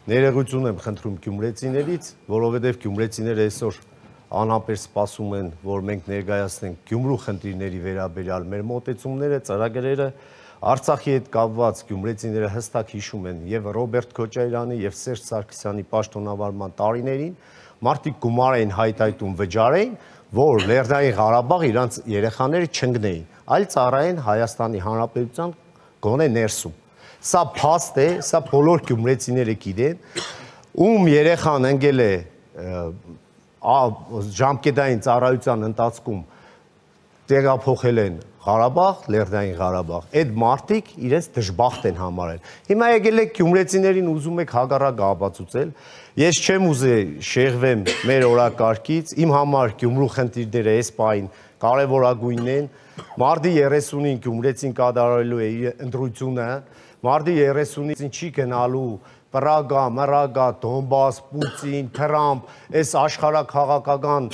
Ներողություն եմ խնդրում գյումրեցիներից, որովհետև գյումրեցիները այսօր անհամբեր սպասում են, որ մենք ներկայացնենք Գյումրու խնդիրների վերաբերյալ մեր մոտեցումները, ծրագրերը, Արցախի հետ կապված գյումրեցիները հստակ հիշում են եւ Ռոբերտ Քոչարյանի եւ Սերժ Սարգսյանի պաշտոնավարման տարիներին, մարդիկ գումար էին հայտայտում վճարեին, որ Լեռնային Ղարաբաղ իրանց երեխաները չընկնեին, այլ ծառայեն Հայաստանի Հանրապետության գոնե ներսում։ Սա փաստ է, սա բոլոր գյումրեցիները գիտեն, ում երեխան ընկել է ժամկետային ծառայության ընթացքում տեղափոխել են Ղարաբաղ, Լեռնային Ղարաբաղ, այդ մարդիկ իրենց դժբախտ են համարել։ Հիմա եկել եք գյումրեցիներին ուզում եք հակառակը ապացուցել։ Ես չեմ ուզել շեղվեմ մեր օրակարգից, իմ համար Գյումրու խնդիրները այս պահին կարևորագույնն են։ Մարտի 30-ին գյումրեցին կատարելու է իր ընտրությունը, մարտի 30-ին չի գնալու Պրագա, Մռագա, Դոնբաս, Պուտին, Թրամփ, այս աշխարհաքաղաքական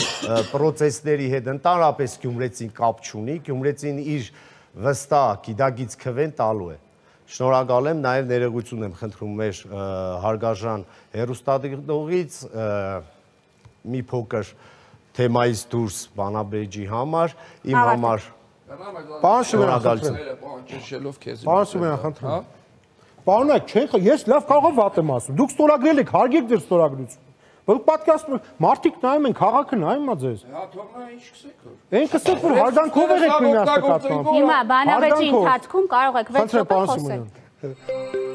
պրոցեսների հետ ընդհանրապես գյումրեցին կապ չունի, գյումրեցին իր վստահ գիտակից քվեն տալու է։ Շնորհակալ եմ, նաև ներողություն եմ խնդրում մեր հարգարժան հեռուստադիտողից մի փոքր թեմայից դուրս բանաբեջի համար, իմ համար Պարոնակ, ես լավ կարող եմ վատ եմ ասում, դուք ստորագրել եք, հարգեք ձեր ստորագրությունը, որ պատկասում եք, մարդիկ նայում են, քաղաքը նայում է ձեզ։ Այն կսեք, որ հարգանքով եք միմյանց նկատմամբ։ Հիմա բանավեճի ընթացքում կարող եք 6 րոպե խոսել։